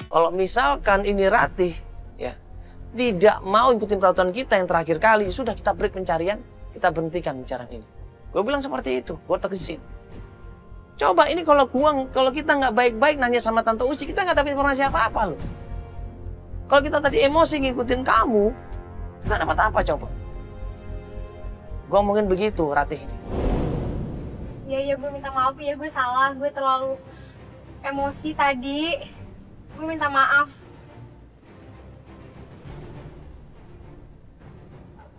Kalau misalkan ini Ratih, ya, tidak mau ikutin peraturan kita yang terakhir kali, sudah kita break pencarian, kita berhentikan pencarian ini. Gue bilang seperti itu, gue tegesin. Coba ini kalau kita nggak baik-baik nanya sama Tante Uci, kita nggak dapat informasi apa-apa loh. Kalau kita tadi emosi ngikutin kamu, kita dapat apa coba? Gue ngomongin begitu, Ratih ini. Iya, gue minta maaf ya, gue salah, gue terlalu emosi tadi. Gue minta maaf.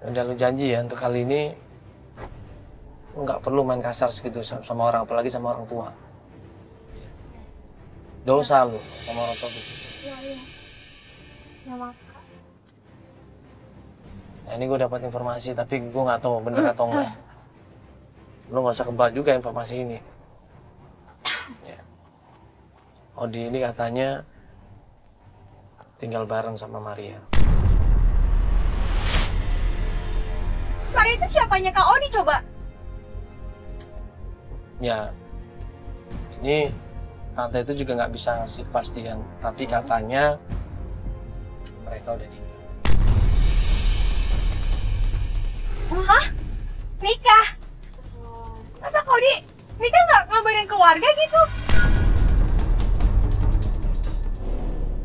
Udah lu janji ya untuk kali ini lu nggak perlu main kasar segitu sama orang, apalagi sama orang tua. Dosa lu sama orang tua. Iya. Ya maaf. Nah, ini gue dapat informasi tapi gue nggak tahu bener atau enggak. Lu nggak usah kebal juga informasi ini. Ya. Odi ini katanya tinggal bareng sama Maria. Maria itu siapanya Kak Odi coba? Ya, ini tante itu juga nggak bisa ngasih kepastian, tapi katanya mereka udah nikah. Hah? Nikah? Masa Kak Odi nikah nggak ngabarin keluarga gitu?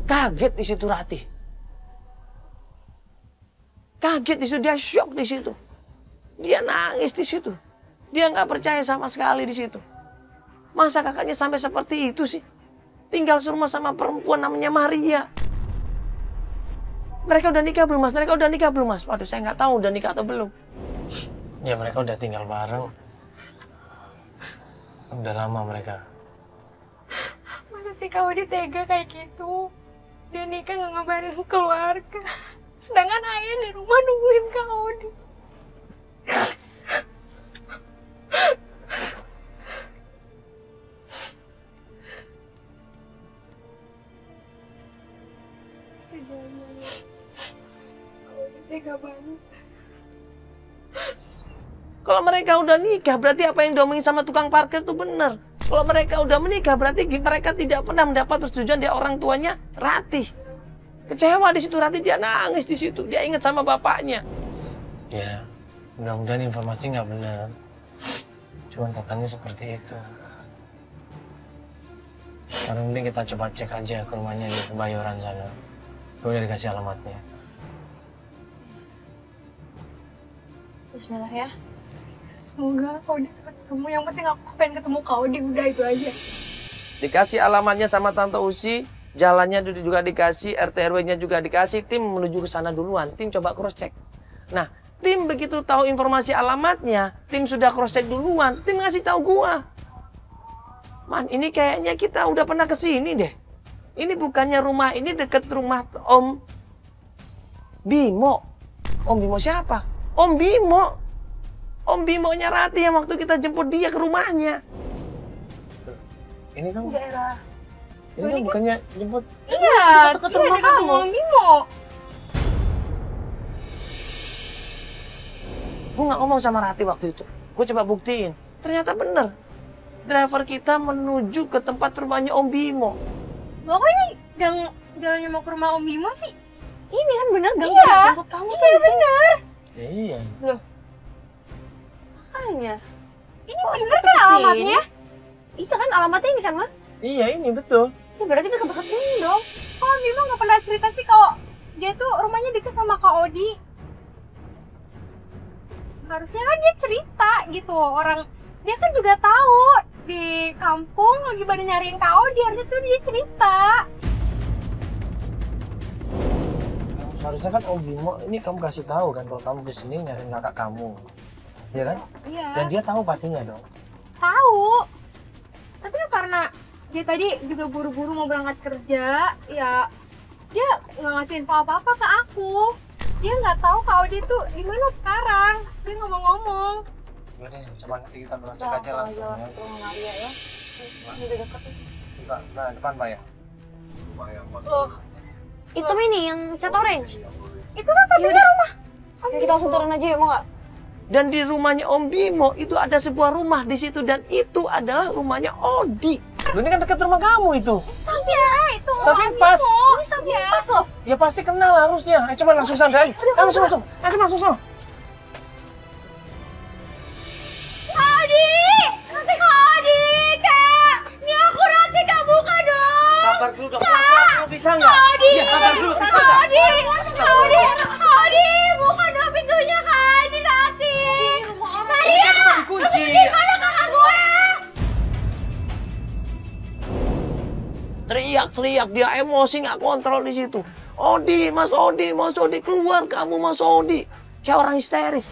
Kaget di situ Ratih. Kaget di situ, dia syok di situ. Dia nangis di situ. Dia nggak percaya sama sekali di situ. Masa kakaknya sampai seperti itu sih? Tinggal serumah sama perempuan namanya Maria. Mereka udah nikah belum, Mas? Mereka udah nikah belum, Mas? Waduh, saya nggak tahu udah nikah atau belum. Ya, mereka udah tinggal bareng. Udah lama mereka. Masa sih Kak Odi tega kayak gitu? Dia nikah nggak ngabarin keluarga. Sedangkan ayah di rumah nungguin Kak Odi. Tega banget. Kalau mereka udah nikah, berarti apa yang diomongin sama tukang parkir itu benar. Kalau mereka udah menikah, berarti mereka tidak pernah mendapat persetujuan dari orang tuanya Ratih. Kecewa di situ Ratih, dia nangis di situ. Dia ingat sama bapaknya. Ya, mudah-mudahan informasi nggak benar. Cuman katanya seperti itu. Sekarang ini kita coba cek aja ke rumahnya di Kebayoran sana. Gue udah dikasih alamatnya. Bismillah ya. Semoga Kak Odi cepat ketemu. Yang penting aku pengen ketemu Kak Odi, udah itu aja. Dikasih alamatnya sama Tante Uci, jalannya juga dikasih, RT RW-nya juga dikasih, tim menuju ke sana duluan. Tim coba cross check. Nah, tim begitu tahu informasi alamatnya, tim sudah cross check duluan, tim ngasih tahu gua. Man, ini kayaknya kita udah pernah ke sini deh. Ini bukannya rumah ini deket rumah Om Bimo. Om Bimo siapa? Om Bimo. Om Bimonya Ratih yang waktu kita jemput dia ke rumahnya. Ini kan Daerah. ini kan bukannya jemput. Iya, deket rumah dekat kamu. Om Bimo. Gue nggak ngomong sama Ratih waktu itu. Gue coba buktiin. Ternyata bener. Driver kita menuju ke tempat rumahnya Om Bimo. Loh kok ini jalannya mau ke rumah Om Bimo sih? Ini kan bener gang Iya. jemput kamu tuh Iya di sini. bener. Iya. Loh. Makanya. Ini bener kan alamatnya? Iya kan alamatnya ini kan, Mas? Iya ini betul. Ya berarti deket-deket sini dong. Kok Om Bimo nggak pernah cerita sih kalau dia tuh rumahnya deket sama Kak Odi? Harusnya kan dia cerita gitu. Orang dia kan juga tahu di kampung lagi pada nyariin Kak Odi, harusnya tuh dia cerita. Seharusnya kan Om Bimo ini kamu kasih tahu kan kalau kamu kesini nyariin kakak kamu. Iya kan? Iya. Dan dia tahu pastinya dong. Tahu. Tapi kan karena dia tadi juga buru-buru mau berangkat kerja, ya dia nggak ngasih info apa-apa ke aku. Dia nggak tahu Kak Odi tuh di mana sekarang. Dia ngomong-ngomong. Udah deh, coba nanti kita cek aja langsung ya. Rumah Maria ya. Ini udah deket nih. Nah, depan Pak ya. Loh, Hitam ini yang cat orange. itu kan sampingnya rumah. Ya, kita langsung turun aja ya, mau nggak? Dan di rumahnya Om Bimo itu ada sebuah rumah di situ dan itu adalah rumahnya Odi. Loh, ini kan dekat rumah kamu itu. Sampia itu. Samping pas. Ini sampia pas loh. Ya pasti kenal harusnya. Ayo coba langsung sana aja. Ayo langsung masuk. Ayo langsung masuk. Adi, nanti Kak Adi, Kak. Ini aku nanti Kak, buka dong. Sabar dulu dong. Kamu bisa nggak? Kak Adi. Ya sabar dulu. Bisa Kak nggak? Adi, Kak Adi, Kak Adi, buka dong pintunya Kak. Ini Rati. Maria, Dikunci. mana kakak gue? Teriak-teriak dia emosi nggak kontrol di situ. Odi, Mas Odi keluar kamu Mas Odi. Kayak orang histeris.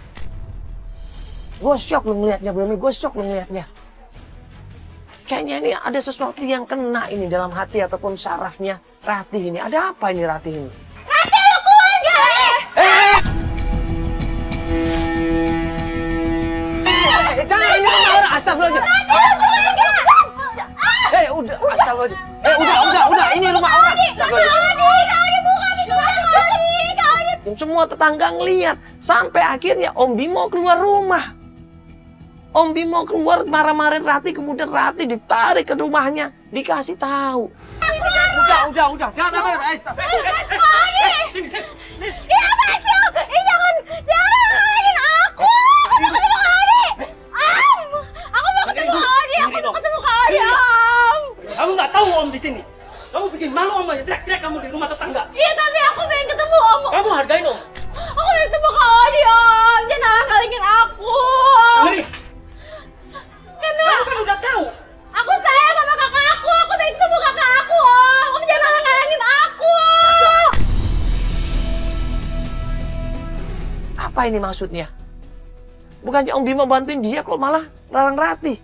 Gue shock lu ngeliatnya, gue shock lu ngeliatnya. Kayaknya ini ada sesuatu yang kena ini dalam hati ataupun sarafnya Ratih ini. Ada apa ini Ratih ini? Rati lu keluar gak? Jangan ini orang astagfirullahaladzim. Rati lu keluar gak? Udah astagfirullahaladzim. Udah ini rumah orang. Astagfirullahaladzim. Kak Adi buka pintunya Kak Adi. Semua tetangga ngeliat sampai akhirnya Om Bimo keluar rumah. Om Bimo keluar marah-marahin Rati, kemudian Rati ditarik ke rumahnya, dikasih tahu. Udah, jangan apa-apa. Adi! Ya apa sih? Jangan ngalahin aku! Aku mau ketemu Kak Adi! Aku mau ketemu Kak Adi! Aku mau ketemu Kak Adi! Kamu nggak tahu Om di sini. Kamu bikin malu Om aja teriak-teriak kamu di rumah tetangga. Iya tapi aku pengen ketemu Om! Kamu hargain Om. Aku pengen ketemu Kak Adi Om! Jangan ngalangin aku! Ngeri. Kamu kan udah tahu. Aku sayang sama kakak aku! Aku pengen ketemu kakak aku Om! Om jangan ngalangin aku! Apa ini maksudnya? Bukannya Om Bimo bantuin dia kok malah larang Rati.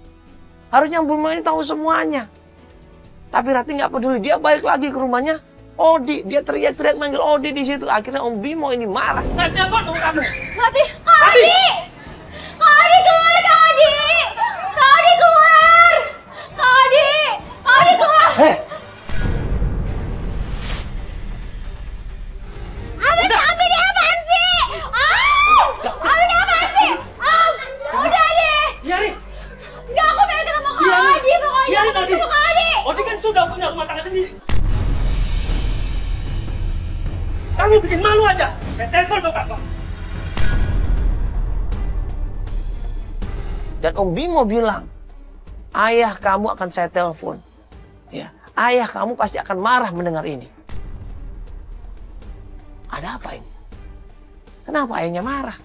Harusnya Om Bimo ini tahu semuanya. Tapi Rati nggak peduli, dia balik lagi ke rumahnya Odi. Dia teriak-teriak manggil Odi di situ. Akhirnya Om Bimo ini marah. Telepon dong kamu. Rati! Kak Adi! Kak Adi keluar Kak Adi! Kak Adi keluar! Kak Adi! Kak Adi keluar! Ambil dia apaan sih? Ambil dia apaan sih? Udah deh! Biarin. Enggak, aku pengen ketemu Kak Biarin. Adi. Pokoknya Biarin, aku ketemu Kak Adi. Odi kan sudah punya rumah tangga sendiri. Kamu bikin malu aja. Telepon dong Pak. Dan Om Bimo bilang, ayah kamu akan saya telepon. Ya, ayah kamu pasti akan marah mendengar ini. Ada apa ini? Kenapa ayahnya marah?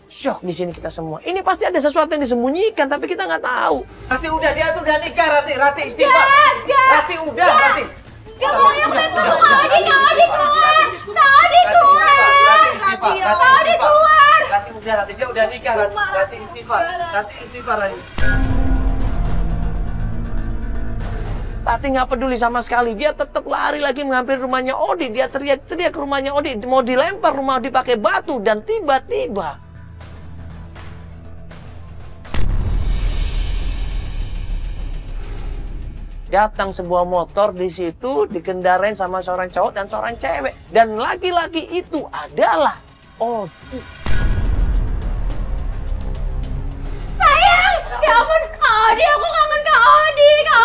Shock di sini kita semua. Ini pasti ada sesuatu yang disembunyikan, tapi kita nggak tahu. Rati udah, dia tuh udah nikah, Rati istighfar. Enggak. Rati udah, Rati. Enggak, pokoknya aku pengen ketemu Kak Adi. Kak Adi keluar! Kak Adi keluar! Kak Adi keluar! Rati udah, Rati dia udah nikah, Rati istighfar. Rati istighfar lagi. Rati nggak peduli sama sekali. Dia tetap lari lagi menghampiri rumahnya Odi. Dia teriak-teriak ke rumahnya Odi. Mau dilempar rumah Odi pakai batu. Dan tiba-tiba datang sebuah motor di situ dikendarain sama seorang cowok dan seorang cewek. Dan laki-laki itu adalah Odi. Sayang! Ya ampun, Kak Adi, aku kangen Kak Adi. Kak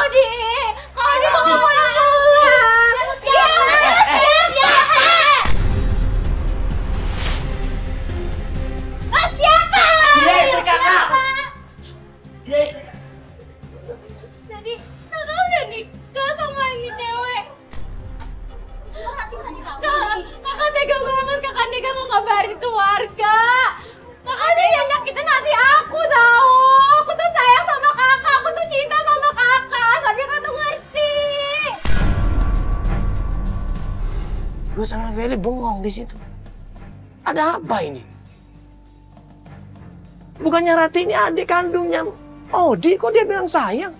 Adi kok nggak boleh pulang. Ya, siapa? Siapa? Dia istri kakak. Dia istri kakak. Jadi, kakak udah nikah sama ini cewek. Kakak tega banget, kakak tega mau ngabarin keluarga. Kakak tuh yang nyakitin hati aku tahu. Aku tuh sayang sama kakak, aku tuh cinta sama kakak. Soalnya kakak tuh ngerti. Gue sama Feli bengong di situ. Ada apa ini? Bukannya Rati ini adik kandungnya Odi, kok dia bilang sayang?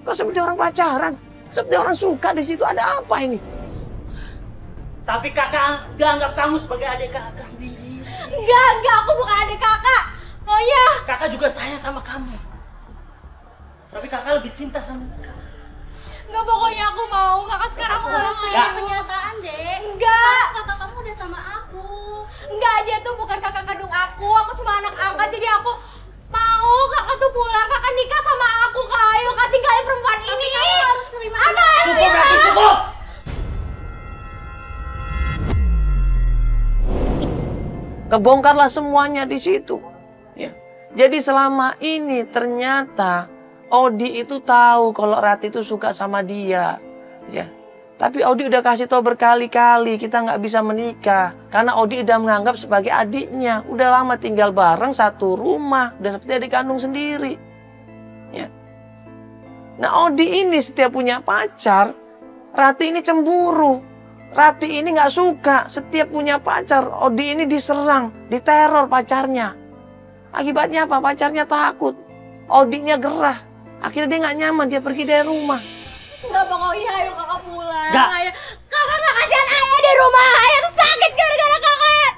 Kok seperti orang pacaran? Seperti orang suka di situ. Ada apa ini? Tapi kakak udah anggap kamu sebagai adik kakak sendiri. Enggak, aku bukan adik kakak. Oh ya. Kakak juga sayang sama kamu. Tapi kakak lebih cinta sama kakak. Enggak, pokoknya aku mau. Kakak sekarang harus terima kenyataan, Dek. Enggak. Kakak kamu udah sama aku. Enggak, dia tuh bukan kakak kandung aku. Aku cuma anak angkat, jadi aku mau kakak tuh pulang. Kakak nikah sama aku, Kak. Ayo, Kak, tinggalin perempuan ini. Kakak harus terima. Apa sih, Berarti cukup. Kebongkarlah semuanya di situ. Ya. Jadi selama ini ternyata Odi itu tahu kalau Rati itu suka sama dia. Ya. Tapi Odi udah kasih tahu berkali-kali kita nggak bisa menikah. Karena Odi udah menganggap sebagai adiknya. Udah lama tinggal bareng satu rumah. Udah seperti adik kandung sendiri. Ya. Nah Odi ini setiap punya pacar, Rati ini cemburu. Rati ini nggak suka, setiap punya pacar, Odi ini diserang, diteror pacarnya. Akibatnya apa? Pacarnya takut, Odinya gerah. Akhirnya dia nggak nyaman, dia pergi dari rumah. Enggak, pokoknya ayo kakak pulang. Nggak. Ayo. Kakak nggak kasihan ayah di rumah. Ayah tuh sakit gara-gara kakak.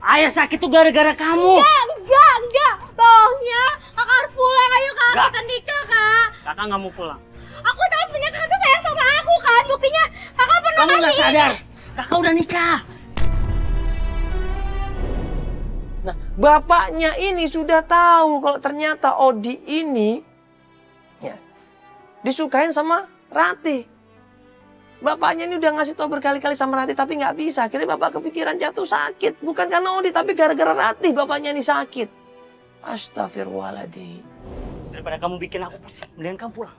Ayah sakit tuh gara-gara kamu. Enggak. Pokoknya kakak harus pulang. Ayo kak, Nggak. kita nikah, Kak. Kakak nggak mau pulang. Aku tahu sebenarnya kakak tuh sayang sama aku kan. Buktinya kakak pernah Kamu nggak kasih. sadar? Kakak udah nikah. Nah, bapaknya ini sudah tahu kalau ternyata Odi ini ya, disukain sama Rati. Bapaknya ini udah ngasih tahu berkali-kali sama Rati tapi nggak bisa. Akhirnya bapak kepikiran jatuh sakit. Bukan karena Odi tapi gara-gara Rati bapaknya ini sakit. Astagfirullahaladzim. Daripada kamu bikin aku pusing, mendingan kamu pulang.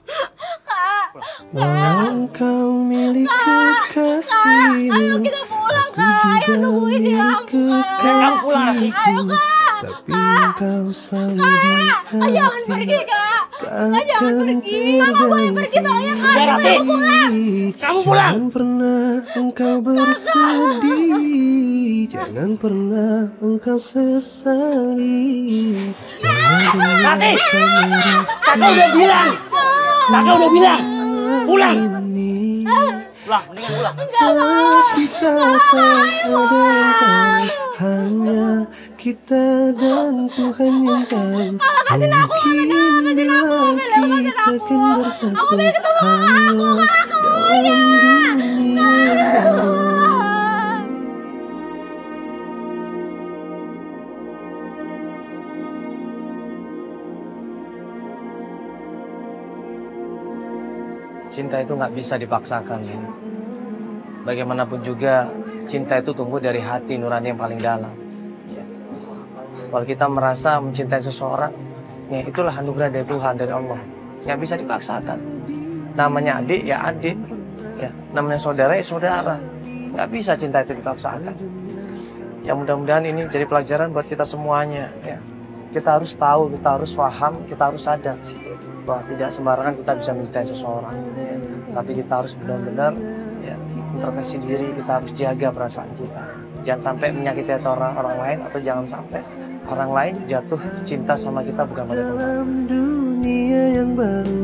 Walau kau milik kekasihmu, Ayo kita pulang, aku Kak. Ayo juga nungguin di lampu, milik Kak. Kamu pulang, Rati. Ayo, kekasihku. Kak. Tapi engkau selalu di Kak, jangan pergi, hati, Kak. Kak, jangan takkan pergi. Kakak boleh pergi, tolongnya, Kak. Udah, Rati. Kamu pulang. Jangan pernah engkau bersedih, jangan pernah engkau sesali. Rati, kakak udah bilang. Kakak udah bilang. Pulang. Pulang, mendingan pulang. Kita tak ada yang tahu, hanya kita dan Tuhan yang tahu. Mungkin bila kita akan bersatu hanya dalam dunia yang baru. Cinta itu nggak bisa dipaksakan, ya. Bagaimanapun juga, cinta itu tumbuh dari hati nurani yang paling dalam. Ya. Kalau kita merasa mencintai seseorang, ya itulah anugerah dari Tuhan, dari Allah. Nggak bisa dipaksakan. Namanya adik, ya adik. Ya. Namanya saudara, ya saudara. Nggak bisa cinta itu dipaksakan. Ya mudah-mudahan ini jadi pelajaran buat kita semuanya. Ya. Kita harus tahu, kita harus paham, kita harus sadar bahwa tidak sembarangan kita bisa mencintai seseorang, ya. Tapi kita harus benar-benar ya, introspeksi diri, kita harus jaga perasaan kita. Jangan sampai menyakiti orang lain, atau jangan sampai orang lain jatuh cinta sama kita bukan pada tempatnya. Dalam dunia yang baru